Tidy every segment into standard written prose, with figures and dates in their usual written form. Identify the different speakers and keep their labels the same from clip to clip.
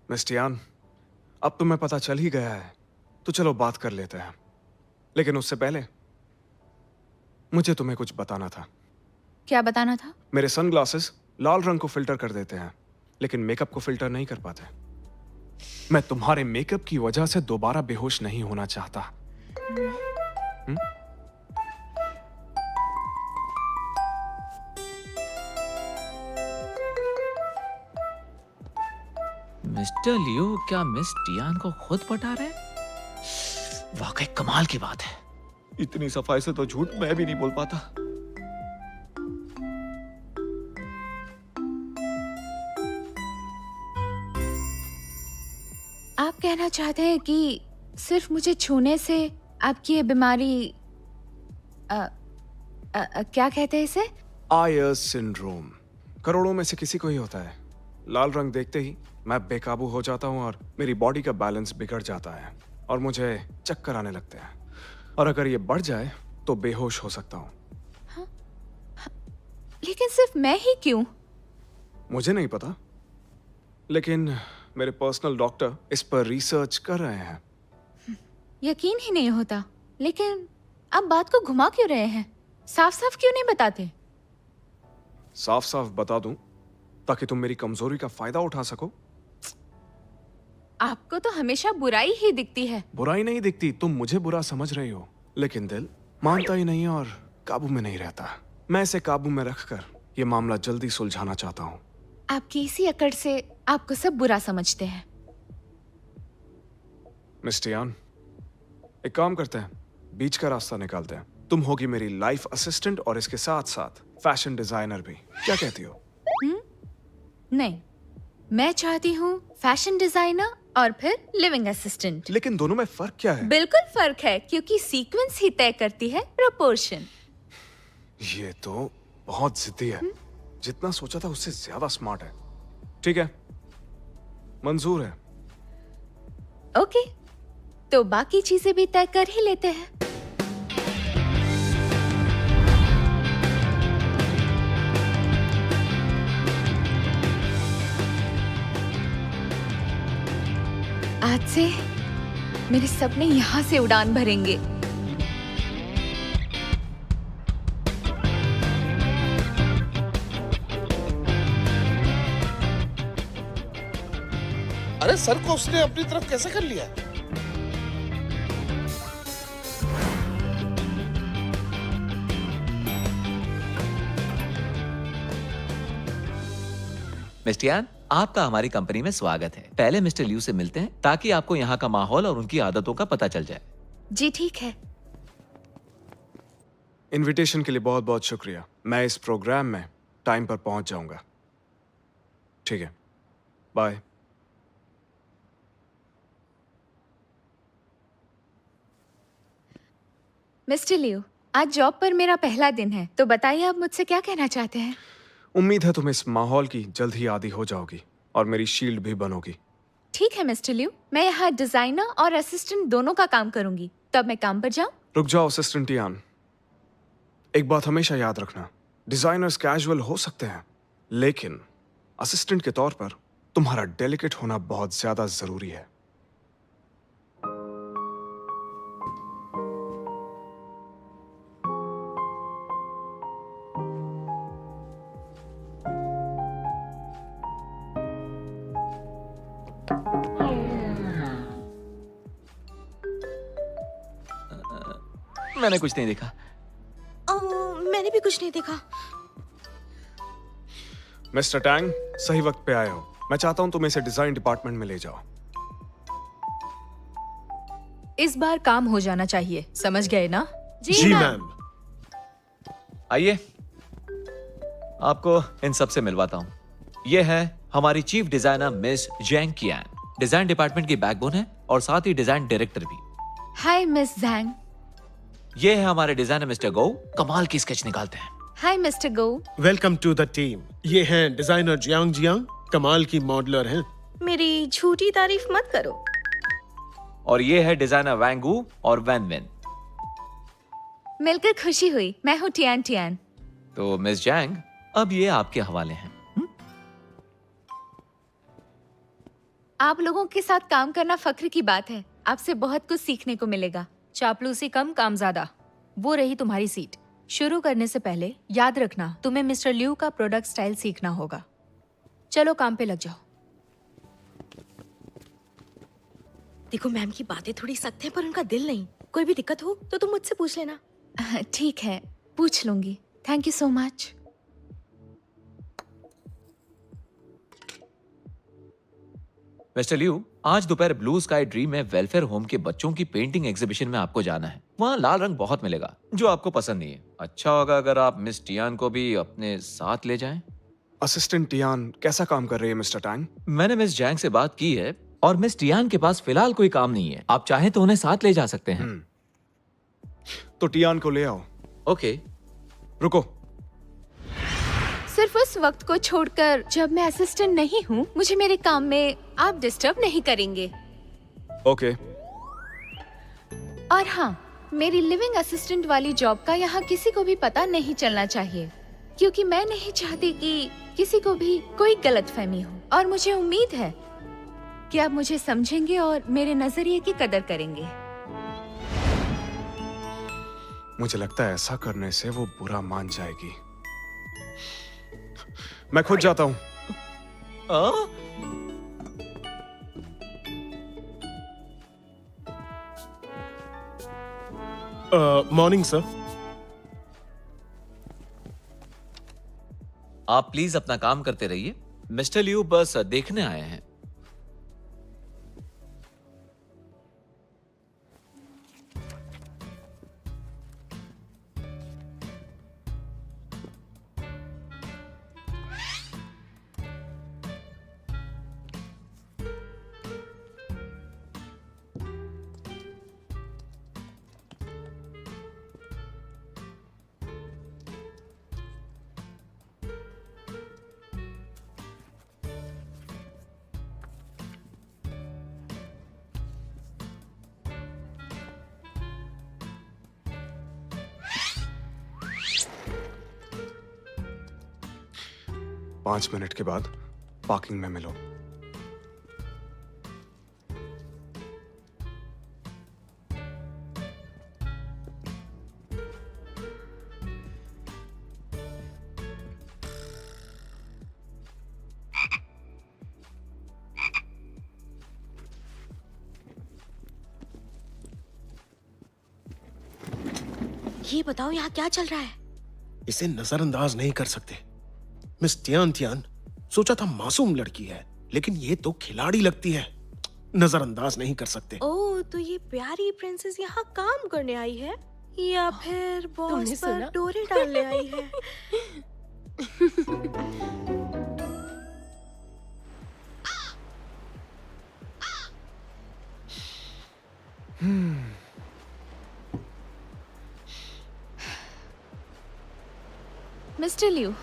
Speaker 1: Miss Tian, अब तुम्हें पता चल ही गया है, तो चलो बात कर लेते हैं। लेकिन उससे पहले मुझे तुम्हें कुछ बताना था।
Speaker 2: क्या बताना था?
Speaker 1: मेरे सनग्लासेस लाल रंग को फिल्टर कर देते हैं, लेकिन मेकअप को फिल्टर नहीं कर पाते। मैं तुम्हारे मेकअप की वजह से दोबारा बेहोश नहीं होना चाहता।
Speaker 3: मिस्टर लियो क्या मिस टियान को खुद पटा रहे? वाकई कमाल की बात है। इतनी सफाई से तो झूठ मैं भी नहीं बोल पाता।
Speaker 2: आप कहना चाहते हैं कि सिर्फ मुझे छूने से आपकी ये बीमारी क्या कहते हैं इसे?
Speaker 1: आयर्स सिंड्रोम करोड़ों में से किसी को ही होता है। लाल रंग देखते ही मैं बेकाबू हो जाता हूँ और मेरी बॉडी का बैलेंस बिगड़ जाता है और मुझे चक्कर आने लगते हैं, और अगर ये बढ़ जाए तो बेहोश हो सकता हूँ।
Speaker 2: लेकिन सिर्फ मैं ही क्यों?
Speaker 1: मुझे नहीं पता, लेकिन मेरे पर्सनल डॉक्टर इस पर रिसर्च कर रहे हैं।
Speaker 2: यकीन ही नहीं होता। लेकिन आप बात को घुमा क्यों रहे हैं? साफ साफ क्यों नहीं बताते?
Speaker 1: साफ साफ बता दूं ताकि तुम मेरी कमजोरी का फायदा उठा सको।
Speaker 2: आपको तो हमेशा बुराई ही दिखती है।
Speaker 1: बुराई नहीं दिखती, तुम मुझे बुरा समझ रही हो, लेकिन दिल मानता ही नहीं और काबू में नहीं रहता। मैं इसे काबू में रखकर ये मामला जल्दी सुलझाना चाहता हूँ।
Speaker 2: आपकी इसी अकड़ से आपको सब बुरा समझते हैं।
Speaker 1: मिस टियान, एक काम करते हैं, बीच का रास्ता निकालते हैं। तुम होगी मेरी लाइफ असिस्टेंट और इसके साथ साथ फैशन डिजाइनर भी। क्या कहती हो?
Speaker 2: नहीं, मैं चाहती हूँ फैशन डिजाइनर और फिर लिविंग असिस्टेंट।
Speaker 1: लेकिन दोनों में फर्क क्या है?
Speaker 2: बिल्कुल फर्क है, क्योंकि सीक्वेंस ही तय करती है प्रोपोर्शन।
Speaker 1: ये तो बहुत जिद्दी है। जितना सोचा था उससे ज्यादा स्मार्ट है। ठीक है, मंजूर है।
Speaker 2: ओके, तो बाकी चीजें भी तय कर ही लेते हैं। आज से मेरे सपने यहाँ से उड़ान भरेंगे।
Speaker 4: अरे सर को उसने अपनी तरफ कैसे कर लिया?
Speaker 3: मिस्टर टियान, आपका हमारी कंपनी में स्वागत है। पहले मिस्टर लियू से मिलते हैं ताकि आपको यहाँ का माहौल और उनकी आदतों का पता चल जाए।
Speaker 2: जी ठीक है।
Speaker 1: इनविटेशन के लिए बहुत बहुत शुक्रिया। मैं इस प्रोग्राम में टाइम पर पहुंच जाऊंगा। ठीक है, बाय।
Speaker 2: मिस्टर लियो, आज जॉब पर मेरा पहला दिन है, तो बताइए आप मुझसे क्या कहना चाहते हैं?
Speaker 1: उम्मीद है तुम इस माहौल की जल्द ही आदी हो जाओगी और मेरी शील्ड भी बनोगी।
Speaker 2: ठीक है मिस्टर लियो, मैं यहाँ डिजाइनर और असिस्टेंट दोनों का काम करूंगी। तब मैं काम पर जाऊं?
Speaker 1: रुक जाओ असिस्टेंट टियान, एक बात हमेशा याद रखना, डिजाइनर्स कैजुअल हो सकते हैं, लेकिन असिस्टेंट के तौर पर तुम्हारा डेलिकेट होना बहुत ज्यादा जरूरी है।
Speaker 3: मैंने कुछ नहीं देखा।
Speaker 2: मैंने भी कुछ नहीं देखा।
Speaker 1: मिस्टर टैंग, सही वक्त पे आए हो। मैं चाहता हूं तुम इसे डिजाइन डिपार्टमेंट में ले जाओ।
Speaker 5: इस बार काम हो जाना चाहिए, समझ गए ना?
Speaker 4: जी मैम।
Speaker 3: आइए, आपको इन सब से मिलवाता हूँ। ये है हमारी चीफ डिजाइनर मिस जैंग कियान। डिजाइन डिपार्टमेंट की बैकबोन है और साथ ही डिजाइन डायरेक्टर भी।
Speaker 2: Hi miss जैंग।
Speaker 3: ये है हमारे डिजाइनर मिस्टर गो, कमाल की स्केच निकालते हैं।
Speaker 2: Hi mister Go.
Speaker 4: Welcome to the team. ये हैं डिजाइनर जियांग जियांग, कमाल की मॉडलर हैं।
Speaker 6: मेरी झूठी तारीफ मत करो।
Speaker 3: और ये है डिजाइनर वैंगू और वैन विन।
Speaker 2: मिलकर खुशी हुई। मैं हूँ टियान टियान।
Speaker 3: तो मिस जैंग, अब ये आपके हवाले हैं।
Speaker 2: आप लोगों के साथ काम करना फख्र की बात है। आपसे बहुत कुछ सीखने को मिलेगा।
Speaker 5: चापलूसी कम, काम ज्यादा। वो रही तुम्हारी सीट। शुरू करने से पहले याद रखना, तुम्हें मिस्टर लियू का प्रोडक्ट स्टाइल सीखना होगा। चलो काम पे लग जाओ।
Speaker 6: देखो मैम की बातें थोड़ी सख्त हैं पर उनका दिल नहीं। कोई भी दिक्कत हो तो तुम मुझसे पूछ लेना।
Speaker 2: ठीक है, पूछ लूंगी। Thank you so much.
Speaker 3: Mister Liu, आज दोपहर ब्लू स्काई ड्रीम में वेलफेयर होम के बच्चों की पेंटिंग एग्जीबिशन में आपको जाना है। वहाँ लाल रंग बहुत मिलेगा जो आपको पसंद नहीं है। अच्छा होगा अगर आप मिस टियान को भी अपने साथ ले जाएं।
Speaker 1: असिस्टेंट टियान कैसा काम कर रही है मिस्टर टैंग?
Speaker 3: मैंने मिस जैंग से बात की है और मिस टियान के पास फिलहाल कोई काम नहीं है। आप चाहें तो उन्हें साथ ले जा सकते हैं।
Speaker 1: तो टियान को ले आओ।
Speaker 3: ओके।
Speaker 1: रुको,
Speaker 2: सिर्फ उस वक्त को छोड़कर जब मैं असिस्टेंट नहीं हूँ, मुझे मेरे काम में आप डिस्टर्ब नहीं करेंगे।
Speaker 1: ओके।
Speaker 2: और हाँ, मेरी लिविंग असिस्टेंट वाली जॉब का यहाँ किसी को भी पता नहीं चलना चाहिए, क्योंकि मैं नहीं चाहती कि किसी को भी कोई गलतफहमी हो। और मुझे उम्मीद है कि आप मुझे समझेंगे और मेरे नजरिए की कदर करेंगे।
Speaker 1: मुझे लगता है ऐसा करने से वो बुरा मान जाएगी। मैं खुद जाता हूँ।
Speaker 4: Morning sir.
Speaker 3: आप प्लीज अपना काम करते रहिए। मिस्टर लियू बस देखने आए हैं।
Speaker 1: पांच मिनट के बाद पार्किंग में मिलो।
Speaker 6: ये बताओ यहाँ क्या चल रहा है?
Speaker 4: इसे नजरअंदाज नहीं कर सकते। मिस टियान टियान सोचा था मासूम लड़की है, लेकिन ये तो खिलाड़ी लगती है। नजरअंदाज नहीं कर सकते।
Speaker 6: ओह, तो ये प्यारी प्रिंसेस यहाँ काम करने आई है या फिर बॉस पर डोरे डालने आई है?
Speaker 2: मिस्टर लियू,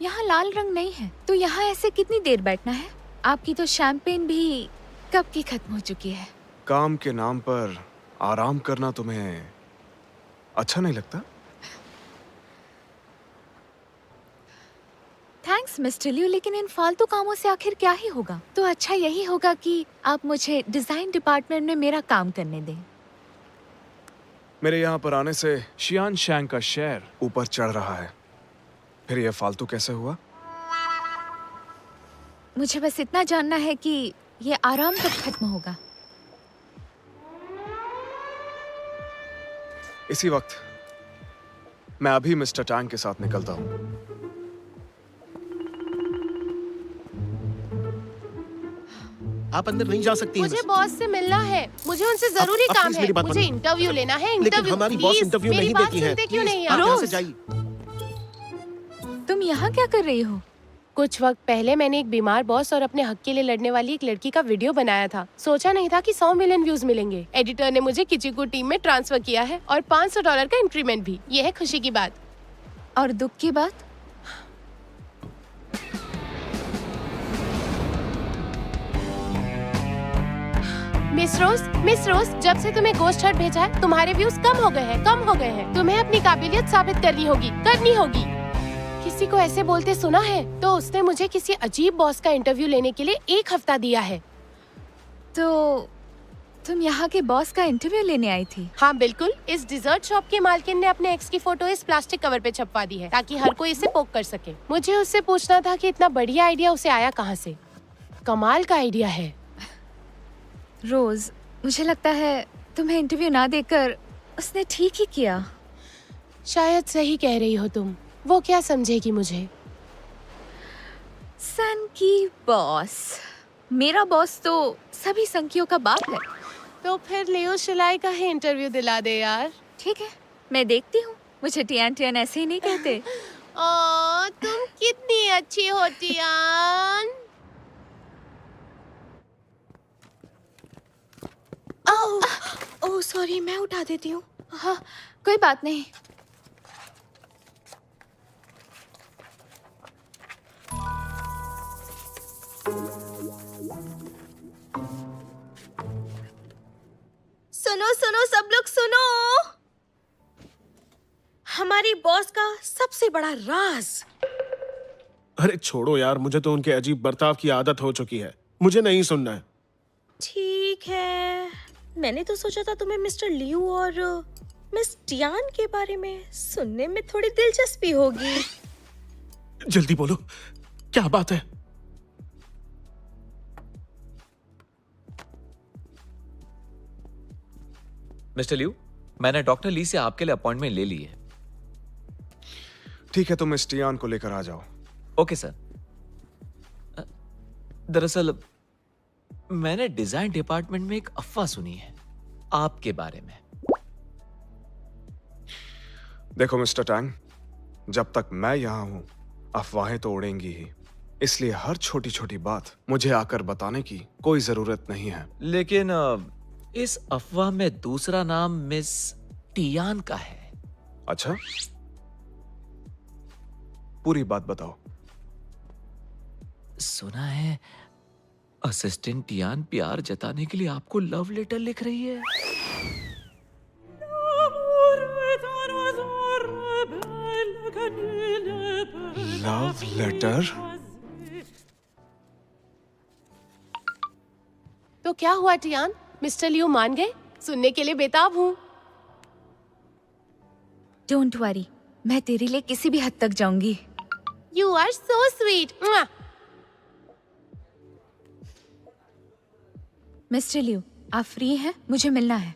Speaker 2: यहाँ लाल रंग नहीं है, तो यहाँ ऐसे कितनी देर बैठना है? आपकी तो शैंपेन भी कब की खत्म हो चुकी है।
Speaker 1: काम के नाम पर आराम करना तुम्हें अच्छा नहीं लगता?
Speaker 2: थैंक्स मिस्टर लियू, लेकिन इन फालतू कामों से आखिर क्या ही होगा? तो अच्छा यही होगा कि आप मुझे डिजाइन डिपार्टमेंट में मेरा काम करने दें।
Speaker 1: मेरे यहाँ पर आने से शियान शैंग का शेयर ऊपर चढ़ रहा है। फिर यह फालतू कैसे हुआ?
Speaker 2: मुझे बस इतना जानना है कि ये आराम कब खत्म होगा।
Speaker 1: इसी वक्त मैं अभी मिस्टर टैंग के साथ निकलता हूँ।
Speaker 4: आप अंदर नहीं जा सकती हैं।
Speaker 7: मुझे बॉस से मिलना है। मुझे उनसे जरूरी
Speaker 4: अब
Speaker 7: काम
Speaker 4: please
Speaker 7: है।
Speaker 4: मेरी बात
Speaker 7: मुझे
Speaker 4: मानो।
Speaker 7: इंटरव्यू लेना है।
Speaker 4: लेकिन
Speaker 7: इंटरव्यू
Speaker 4: हमारी बॉस इंटरव्यू नहीं देती है।
Speaker 7: सुनते क्यों
Speaker 4: Please,
Speaker 7: नहीं
Speaker 4: आप
Speaker 7: आप?
Speaker 4: यहाँ से जाइए।
Speaker 2: तुम यहाँ क्या कर रही हो?
Speaker 7: कुछ वक्त पहले मैंने एक बीमार बॉस और अपने हक के लिए लड़ने वाली एक लड़की का वीडियो बनाया था। सोचा नहीं था कि 100 मिलियन व्यूज मिलेंगे। एडिटर ने मुझे किचिकू टीम में ट्रांसफर किया है और $500 का इंक्रीमेंट भी। ये है खुशी की बात।
Speaker 2: और दुख की बात?
Speaker 7: मिस रोज, जब से तुम्हें गोस्ट हट भेजा है, तुम्हारे व्यूज कम हो गए हैं। तुम्हें अपनी काबिलियत साबित करनी होगी। किसी को ऐसे बोलते सुना है तो उसने मुझे किसी अजीब बॉस का इंटरव्यू लेने के लिए 1 हफ्ता दिया है।
Speaker 2: तो तुम यहाँ के बॉस का इंटरव्यू लेने आई थी?
Speaker 7: हाँ बिल्कुल, इस डिजर्ट शॉप के मालकिन ने अपने एक्स की फोटो इस प्लास्टिक कवर पे छपवा दी है ताकि हर कोई इसे पोक कर सके। मुझे उससे पूछना था कि इतना बढ़िया आइडिया उसे आया कहाँ से। कमाल का आइडिया है।
Speaker 2: रोज, मुझे लगता है तुम्हें इंटरव्यू ना देकर उसने ठीक ही किया।
Speaker 7: शायद सही कह रही हो तुम। वो क्या समझेगी मुझे?
Speaker 2: सन की बॉस। मेरा बॉस तो सभी संकियों का बाप है।
Speaker 7: तो फिर लियो शिलाई का ही इंटरव्यू दिला दे यार।
Speaker 2: ठीक है, मैं देखती हूँ। मुझे टियान टियान ऐसे ही नहीं कहते।
Speaker 7: ओ, तुम कितनी अच्छी हो टियान।
Speaker 6: ओह सॉरी, मैं उठा देती हूँ।
Speaker 2: हाँ, कोई बात नहीं।
Speaker 6: सुनो सुनो सब लोग सुनो, हमारी बॉस का सबसे बड़ा राज।
Speaker 4: अरे छोड़ो यार, मुझे तो उनके अजीब बर्ताव की आदत हो चुकी है। मुझे नहीं सुनना है।
Speaker 6: ठीक है, मैंने तो सोचा था तुम्हें मिस्टर लियू और मिस टियान के बारे में सुनने में थोड़ी दिलचस्पी होगी।
Speaker 4: जल्दी बोलो, क्या बात है?
Speaker 3: मिस्टर लियू, मैंने डॉक्टर ली से आपके लिए अपॉइंटमेंट ले ली है।
Speaker 1: ठीक है, तुम इस टियान को लेकर आ जाओ।
Speaker 3: Okay sir. दरअसल मैंने डिजाइन डिपार्टमेंट में एक अफवाह सुनी है आपके बारे में।
Speaker 1: देखो मिस्टर टैंग, जब तक मैं यहां हूं अफवाहें तो उड़ेंगी ही, इसलिए हर छोटी छोटी बात मुझे आकर बताने की कोई जरूरत नहीं है।
Speaker 3: लेकिन इस अफवाह में दूसरा नाम मिस टियान का है।
Speaker 1: अच्छा, पूरी बात बताओ।
Speaker 3: सुना है असिस्टेंट टियान प्यार जताने के लिए आपको लव लेटर लिख रही है।
Speaker 1: Love letter?
Speaker 7: तो क्या हुआ टियान? मिस्टर लियू मान गए? सुनने के लिए बेताब हूँ।
Speaker 2: डोंट वरी, मैं तेरे लिए किसी भी हद तक जाऊंगी।
Speaker 7: You are so sweet.
Speaker 2: Mister Liu, आप फ्री हैं? मुझे मिलना है।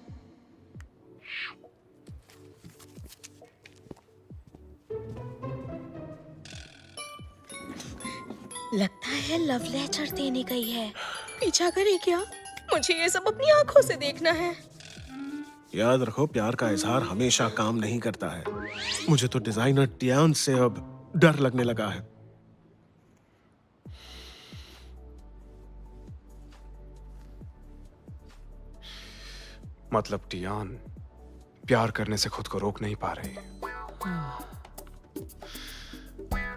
Speaker 6: लगता है लव लेटर देने गई है। पीछा करे क्या? मुझे ये सब अपनी आंखों से देखना है।
Speaker 4: याद रखो, प्यार का इजहार हमेशा काम नहीं करता है। मुझे तो डिजाइनर टियान से अब डर लगने लगा है।
Speaker 1: मतलब टियान प्यार करने से खुद को रोक नहीं पा रही।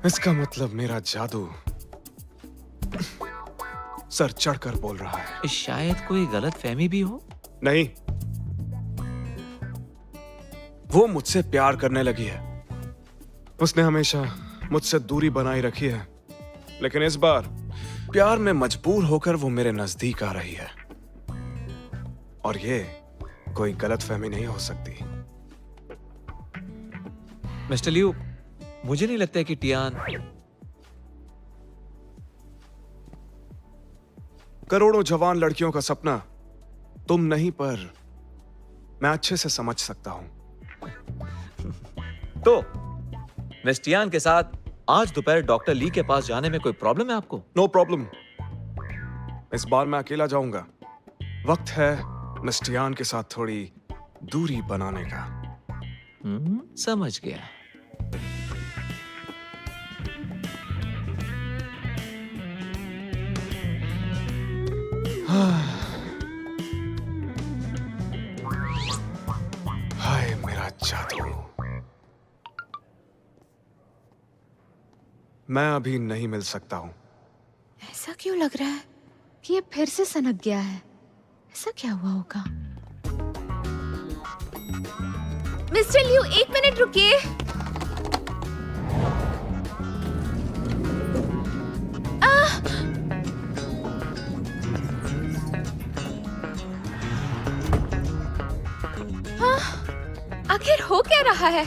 Speaker 1: इसका मतलब मेरा जादू सर चढ़कर बोल रहा है।
Speaker 3: शायद कोई गलत फहमी भी हो।
Speaker 1: नहीं, वो मुझसे प्यार करने लगी है। उसने हमेशा मुझसे दूरी बनाई रखी है, लेकिन इस बार प्यार में मजबूर होकर वो मेरे नजदीक आ रही है। और ये कोई गलतफहमी नहीं हो सकती।
Speaker 3: मिस्टर लियू, मुझे नहीं लगता कि टियान
Speaker 1: करोड़ों जवान लड़कियों का सपना तुम नहीं, पर मैं अच्छे से समझ सकता हूं।
Speaker 3: तो मिस टियान के साथ आज दोपहर डॉक्टर ली के पास जाने में कोई प्रॉब्लम है आपको?
Speaker 1: No problem. इस बार मैं अकेला जाऊंगा। वक्त है मिस टियान के साथ थोड़ी दूरी बनाने का।
Speaker 3: समझ गया।
Speaker 1: हाय मेरा जादू। मैं अभी नहीं मिल सकता हूं।
Speaker 2: ऐसा क्यों लग रहा है कि ये फिर से सनक गया है? ऐसा क्या हुआ होगा? मिस्टर लियू, 1 मिनट रुकिए। हो क्या रहा है?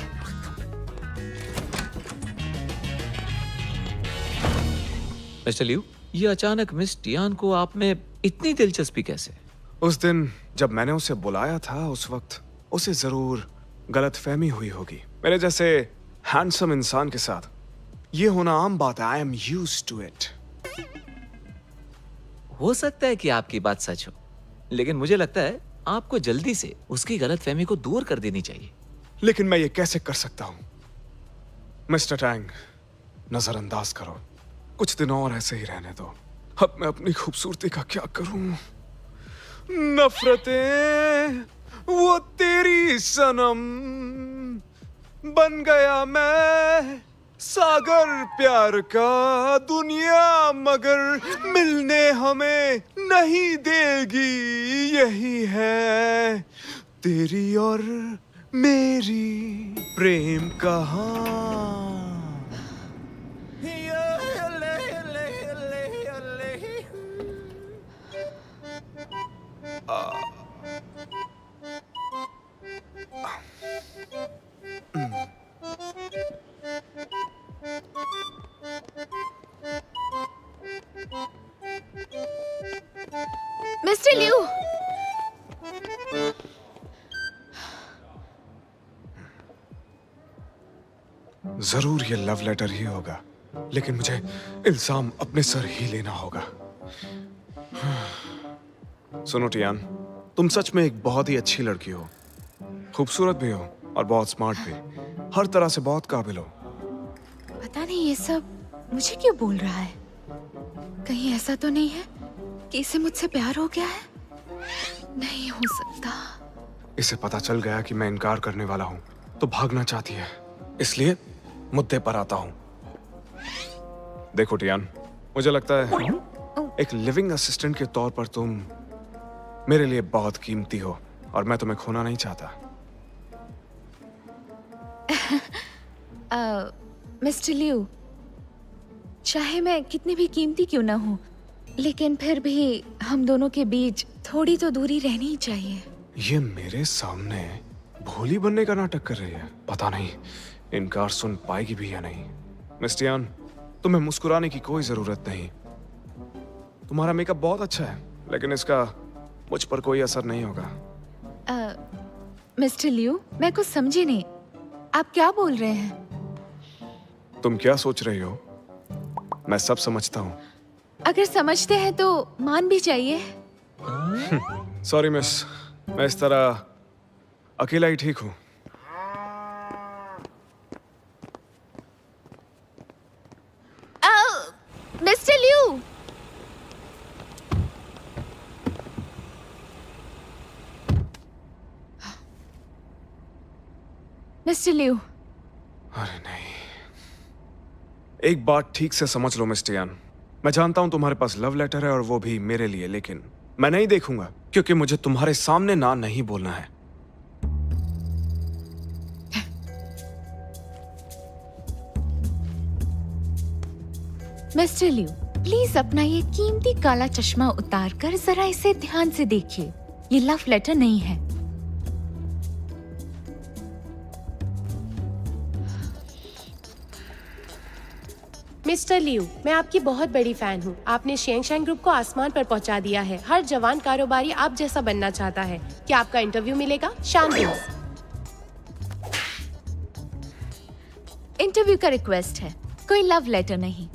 Speaker 3: मिस्टर लियू, ये अचानक मिस टियान को आप में इतनी दिलचस्पी कैसे?
Speaker 1: उस दिन जब मैंने उसे बुलाया था उस वक्त उसे जरूर गलतफहमी हुई होगी। मेरे जैसे हैंडसम इंसान के साथ ये होना आम बात है। I am used to it.
Speaker 3: हो सकता है कि आपकी बात सच हो, लेकिन मुझे लगता है आपको जल्दी से उसकी गलतफहमी को दूर कर देनी चाहिए।
Speaker 1: लेकिन मैं ये कैसे कर सकता हूं? मिस्टर टैंग, नजरअंदाज करो। कुछ दिन और ऐसे ही रहने दो। अब मैं अपनी खूबसूरती का क्या करूं? नफरतें वो तेरी सनम, बन गया मैं सागर प्यार का। दुनिया मगर मिलने हमें नहीं देगी, यही है तेरी और मेरी प्रेम कहानी।
Speaker 2: मिस्टर लियू,
Speaker 1: जरूर ये लव लेटर ही होगा, लेकिन मुझे इल्जाम अपने सर ही लेना होगा। सुनो टियान, तुम सच में एक बहुत ही अच्छी लड़की हो। खूबसूरत भी हो और बहुत स्मार्ट भी। हर तरह से बहुत काबिल हो।
Speaker 2: पता नहीं ये सब मुझे क्यों बोल रहा है। कहीं ऐसा तो नहीं है कि इसे मुझसे प्यार हो गया है? नहीं हो सकता।
Speaker 1: इसे पता चल गया कि मैं इनकार करने वाला हूं तो भागना चाहती है। इसलिए मुद्दे पर आता हूं। देखो टियान, मुझे लगता है एक लिविंग असिस्टेंट के तौर पर तुम मेरे लिए बहुत कीमती हो और मैं तुम्हें खोना नहीं चाहता।
Speaker 2: मिस्टर लियू, चाहे मैं कितनी भी कीमती क्यों ना हूँ, लेकिन फिर भी हम दोनों के बीच थोड़ी तो दूरी रहनी ही चाहिए।
Speaker 1: ये मेरे सामने भोली बनने का नाटक कर रही है। पता नहीं इनकार सुन पाएगी भी या नहीं। मिस टियान, तुम्हें मुस्कुराने की कोई जरूरत नहीं। तुम्हारा मेकअप बहुत अच्छा है, लेकिन इसका मुझ पर कोई असर नहीं होगा।
Speaker 2: मिस्टर लियू, मैं कुछ समझी नहीं। आप क्या बोल रहे हैं?
Speaker 1: तुम क्या सोच रही हो? मैं सब समझता हूँ।
Speaker 2: अगर समझते हैं तो मान भी चाहिए।
Speaker 1: सॉरी मिस, मैं इस तरह अकेला ही ठीक हूँ।
Speaker 2: मिस्टर लियू, मिस्टर लियू,
Speaker 1: अरे नहीं, एक बात ठीक से समझ लो मिस टियान। मैं जानता हूं तुम्हारे पास लव लेटर है और वो भी मेरे लिए, लेकिन मैं नहीं देखूंगा क्योंकि मुझे तुम्हारे सामने ना नहीं बोलना है।
Speaker 2: मिस्टर लियू, प्लीज अपना ये कीमती काला चश्मा उतार कर जरा इसे ध्यान से देखिए। ये लव लेटर नहीं है।
Speaker 7: मिस्टर लियू, मैं आपकी बहुत बड़ी फैन हूँ। आपने शेंगशैंग ग्रुप को आसमान पर पहुँचा दिया है। हर जवान कारोबारी आप जैसा बनना चाहता है। क्या आपका इंटरव्यू मिलेगा? शाम रोज।
Speaker 2: इंटरव्यू का रिक्वेस्ट है, कोई लव लेटर नहीं।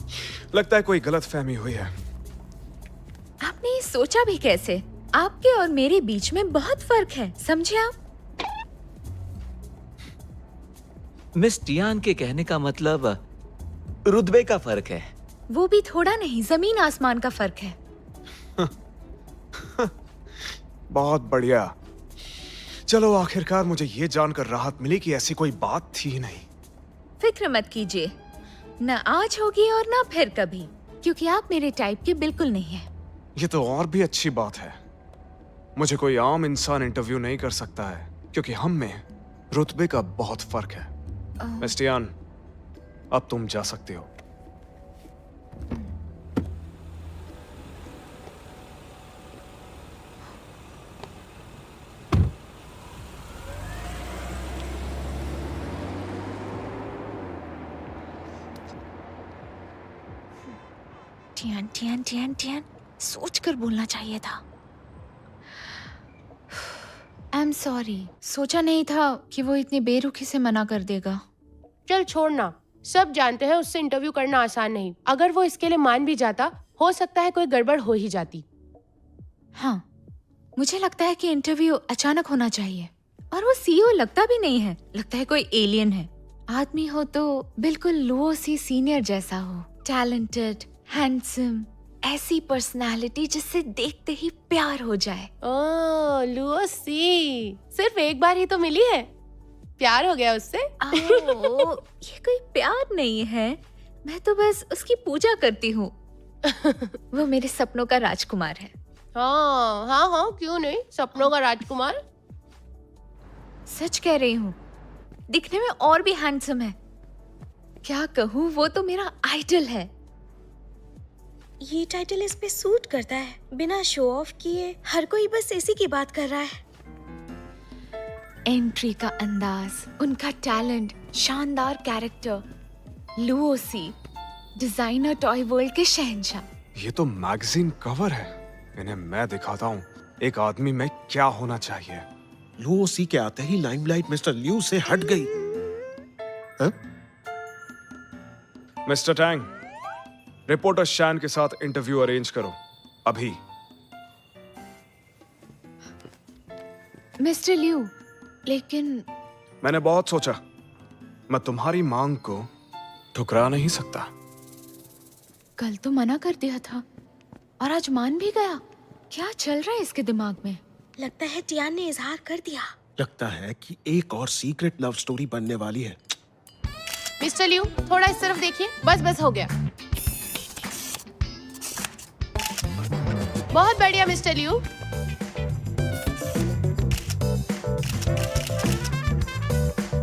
Speaker 1: लगता है कोई गलतफहमी हुई है।
Speaker 2: आपने ये सोचा भी कैसे? आपके और मेरे बीच में बहुत फर्क है, समझे आप?
Speaker 3: मिस टियान के कहने का मतलब रुतबे का फर्क है।
Speaker 2: वो भी थोड़ा नहीं, जमीन आसमान का फर्क है।
Speaker 1: बहुत बढ़िया। चलो, आखिरकार मुझे ये जानकर राहत मिली कि ऐसी कोई बात थी ही नहीं।
Speaker 2: फिक्र मत कीजिए, न आज होगी और न फिर कभी, क्योंकि आप मेरे टाइप के बिल्कुल नहीं हैं।
Speaker 1: ये तो और भी अच्छी बात है। मुझे कोई आम इंसान इंटरव्यू नहीं कर सकता है क्योंकि हम में रुतबे का बहुत फर्क है। मिस टियान, अब तुम जा सकते हो।
Speaker 2: टियान टियान टियान टियान सोच कर बोलना चाहिए था। आई एम सॉरी, सोचा नहीं था कि वो इतनी बेरुखी से मना कर देगा।
Speaker 7: चल छोड़ना, सब जानते हैं उससे इंटरव्यू करना आसान नहीं। अगर वो इसके लिए मान भी जाता, हो सकता है कोई गड़बड़ हो ही जाती।
Speaker 2: हाँ, मुझे लगता है कि इंटरव्यू अचानक होना चाहिए। और वो सीईओ लगता भी नहीं है, लगता है कोई एलियन है। आदमी हो तो बिल्कुल लुओ सी सीनियर जैसा हो, टैलेंटेड, हैंडसम, ऐसी पर्सनालिटी जिससे देखते ही प्यार हो जाए।
Speaker 7: ओह लुसी, सिर्फ एक बार ही तो मिली है, प्यार हो गया उससे?
Speaker 2: ओह, ये कोई प्यार नहीं है, मैं तो बस उसकी पूजा करती हूँ। वो मेरे सपनों का राजकुमार है।
Speaker 7: हाँ हाँ हाँ, क्यों नहीं, सपनों का राजकुमार।
Speaker 2: सच कह रही हूँ, दिखने में और भी हैंडसम है। क्या कहूँ, वो तो मेरा आइडल है।
Speaker 6: ये टाइटल इस पे सूट करता है। बिना शो ऑफ किए हर कोई बस इसी की बात कर रहा है।
Speaker 2: एंट्री का अंदाज, उनका टैलेंट, शानदार कैरेक्टर, लुओसी, डिजाइनर टॉय वर्ल्ड के शहंशाह।
Speaker 1: ये तो मैगजीन कवर है। इन्हें मैं दिखाता हूँ एक आदमी में क्या होना चाहिए।
Speaker 4: लुओसी के आते ही लाइमलाइट मिस्टर लियू से हट गई। हाँ?
Speaker 1: मिस्टर टैंग, रिपोर्टर शैन के साथ इंटरव्यू अरेंज करो अभी।
Speaker 2: मिस्टर लियू, लेकिन
Speaker 1: मैंने बहुत सोचा, मैं तुम्हारी मांग को ठुकरा नहीं सकता।
Speaker 2: कल तो मना कर दिया था और आज मान भी गया। क्या चल रहा है इसके दिमाग में?
Speaker 6: लगता है टियान ने इजहार कर दिया।
Speaker 4: लगता है कि एक और सीक्रेट लव स्टोरी बनने वाली है।
Speaker 7: मिस्टर लियू, थोड़ा इस तरफ देखिए, बस बस हो गया। बहुत बढ़िया मिस्टर लियू।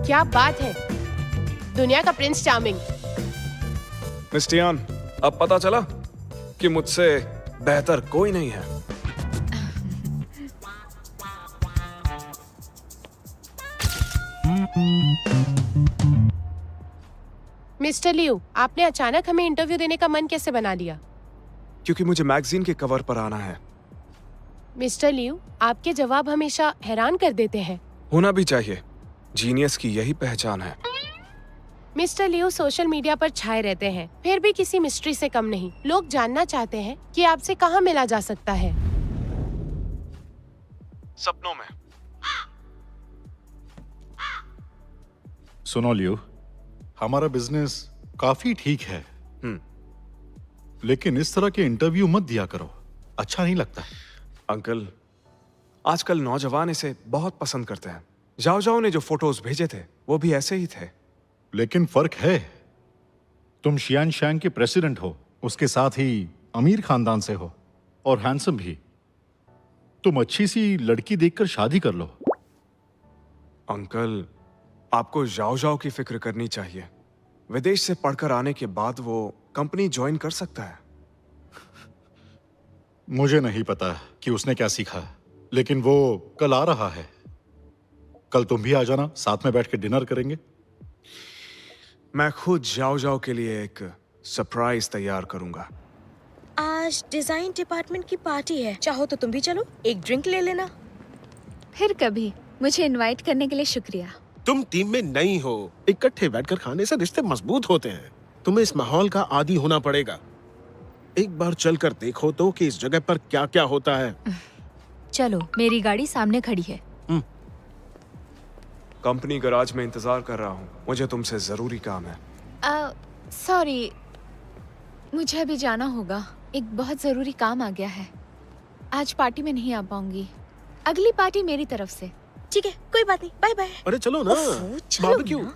Speaker 7: क्या बात है, दुनिया का प्रिंस चार्मिंग।
Speaker 1: मिस टियान, अब पता चला कि मुझसे बेहतर कोई नहीं है।
Speaker 7: मिस्टर लियू, आपने अचानक हमें इंटरव्यू देने का मन कैसे बना लिया?
Speaker 1: क्योंकि मुझे मैगजीन के कवर पर आना है।
Speaker 7: मिस्टर लियू, आपके जवाब हमेशा हैरान कर देते हैं।
Speaker 1: होना भी चाहिए, जीनियस की यही पहचान है।
Speaker 7: मिस्टर लियू सोशल मीडिया पर छाए रहते हैं, फिर भी किसी मिस्ट्री से कम नहीं। लोग जानना चाहते हैं कि आपसे कहाँ मिला जा सकता है।
Speaker 1: सपनों में।
Speaker 8: सुनो लियो, हमारा बिजनेस काफी ठीक है, लेकिन इस तरह के इंटरव्यू मत दिया करो, अच्छा नहीं लगता।
Speaker 1: अंकल, आजकल नौजवान इसे बहुत पसंद करते हैं। जाओ जाओ ने जो फोटोज भेजे थे वो भी ऐसे ही थे।
Speaker 8: लेकिन फर्क है, तुम शियान शैंग के प्रेसिडेंट हो, उसके साथ ही अमीर खानदान से हो और हैंडसम भी। तुम अच्छी सी लड़की देखकर शादी कर लो।
Speaker 1: अंकल, आपको जाओ जाओ की फिक्र करनी चाहिए। विदेश से पढ़कर आने के बाद वो कंपनी ज्वाइन कर सकता है।
Speaker 8: मुझे नहीं पता कि उसने क्या सीखा, लेकिन वो कल आ रहा है। कल तुम भी आ जाना, साथ में बैठ के डिनर करेंगे।
Speaker 1: मैं खुद जाओ जाओ के लिए एक सरप्राइज तैयार करूंगा।
Speaker 6: आज डिजाइन डिपार्टमेंट की पार्टी है, चाहो तो तुम भी चलो, एक ड्रिंक ले लेना।
Speaker 2: फिर कभी। मुझे इनवाइट करने के लिए शुक्रिया।
Speaker 4: तुम टीम में नई हो, इकट्ठे बैठकर खाने से रिश्ते मजबूत होते हैं। तुम्हें इस माहौल का आदी होना पड़ेगा। एक बार चलकर देखो तो कि इस जगह पर क्या क्या होता है।
Speaker 5: चलो, मेरी गाड़ी सामने खड़ी है।
Speaker 1: कंपनी गराज में इंतजार कर रहा हूँ, मुझे तुमसे जरूरी काम है।
Speaker 2: सॉरी, मुझे अभी जाना होगा, एक बहुत जरूरी काम आ गया है। आज पार्टी में नहीं आ पाऊंगी। अगली पार्टी मेरी तरफ से।
Speaker 6: ठीक है, कोई बात नहीं, बाय बाय।
Speaker 4: अरे चलो ना,
Speaker 6: ओफो, चलो
Speaker 4: बारबेक्यू।
Speaker 6: ना।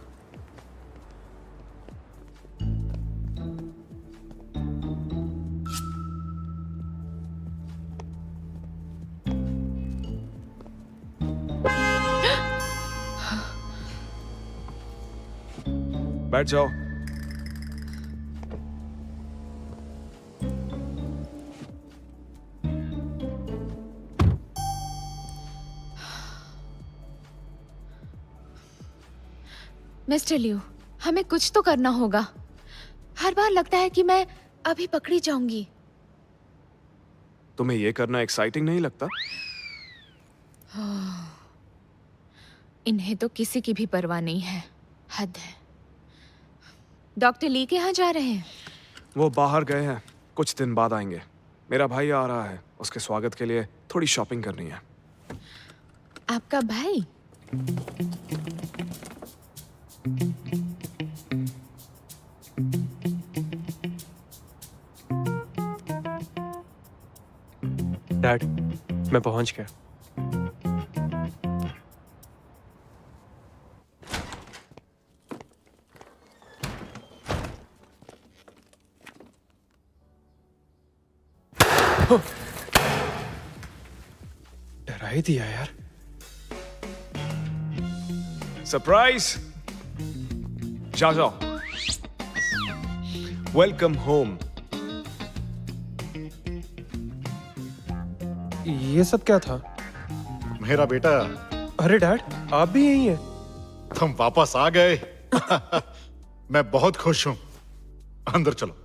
Speaker 1: बैठ जाओ।
Speaker 2: मिस्टर लियू, हमें कुछ तो करना होगा। हर बार लगता है कि मैं अभी पकड़ी जाऊंगी।
Speaker 1: तुम्हें ये करना एक्साइटिंग नहीं लगता?
Speaker 2: इन्हें तो किसी की भी परवाह नहीं है, हद है। डॉक्टर ली के यहाँ जा रहे हैं?
Speaker 1: वो बाहर गए हैं, कुछ दिन बाद आएंगे। मेरा भाई आ रहा है, उसके स्वागत के लिए थोड़ी शॉपिंग करनी है।
Speaker 2: आपका भाई?
Speaker 9: डैड, मैं पहुंच गया। डरा ही दिया यार।
Speaker 1: सरप्राइज! जाओ जाओ। Welcome home.
Speaker 9: ये सब क्या था?
Speaker 8: मेरा बेटा,
Speaker 9: अरे डैड, आप भी यही हैं?
Speaker 8: तुम वापस आ गए। मैं बहुत खुश हूं। अंदर चलो।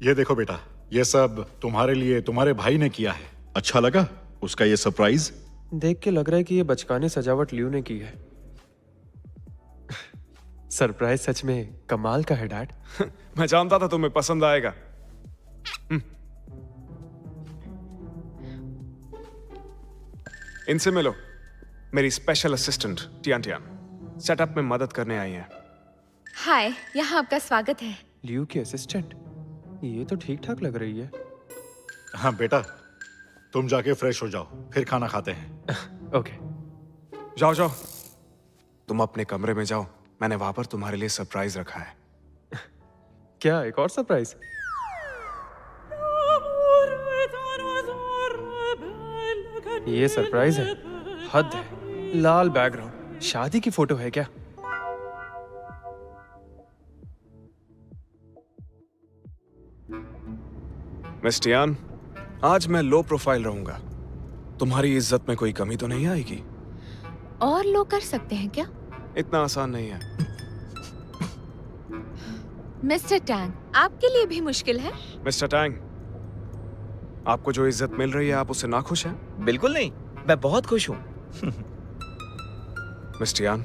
Speaker 8: ये देखो बेटा, ये सब तुम्हारे लिए तुम्हारे भाई ने किया है। अच्छा लगा उसका ये सरप्राइज?
Speaker 9: देख के लग रहा है कि ये बचकाने सजावट लियू ने की है। सरप्राइज सच में कमाल का है डैड।
Speaker 1: मैं जानता था तुम्हें पसंद आएगा। इनसे मिलो, मेरी special assistant Tian Tian setup में मदद करने आई हैं।
Speaker 2: हाय, यहाँ आपका स्वागत है।
Speaker 9: लियू की असिस्टेंट? ये तो ठीक ठाक लग रही है।
Speaker 8: हाँ बेटा, तुम जाके फ्रेश हो जाओ, फिर खाना खाते हैं।
Speaker 9: ओके।
Speaker 1: जाओ जाओ, तुम अपने कमरे में जाओ, मैंने वहां पर तुम्हारे लिए सरप्राइज रखा है।
Speaker 9: क्या एक और सरप्राइज? ये सरप्राइज है? हद है। लाल बैकग्राउंड, शादी की फोटो है क्या?
Speaker 1: मिस टियान, आज मैं लो प्रोफाइल रहूंगा। तुम्हारी इज्जत में कोई कमी तो नहीं आएगी?
Speaker 2: और लोग कर सकते हैं क्या?
Speaker 1: इतना आसान नहीं है।
Speaker 2: मिस्टर टैंग, आपके लिए भी मुश्किल है?
Speaker 1: मिस्टर टैंग, आपको जो इज्जत मिल रही है, आप उससे नाखुश हैं?
Speaker 3: बिल्कुल नहीं, मैं बहुत खुश हूँ।
Speaker 1: मिस टियान,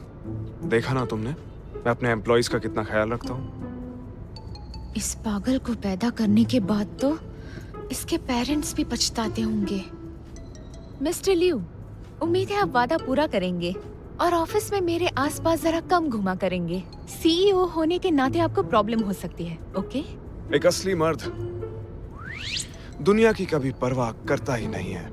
Speaker 1: देखा ना तुमने, मैं अपने एम्प्लॉइज का कितना ख्याल रखता हूँ।
Speaker 2: इस पागल को पैदा करने के बाद तो इसके पेरेंट्स भी पछताते होंगे। मिस्टर लियू, उम्मीद है आप वादा पूरा करेंगे और ऑफिस में मेरे आसपास जरा कम घुमा करेंगे। सीईओ होने के नाते आपको प्रॉब्लम हो सकती है, ओके?
Speaker 1: एक असली मर्द दुनिया की कभी परवाह करता ही नहीं है।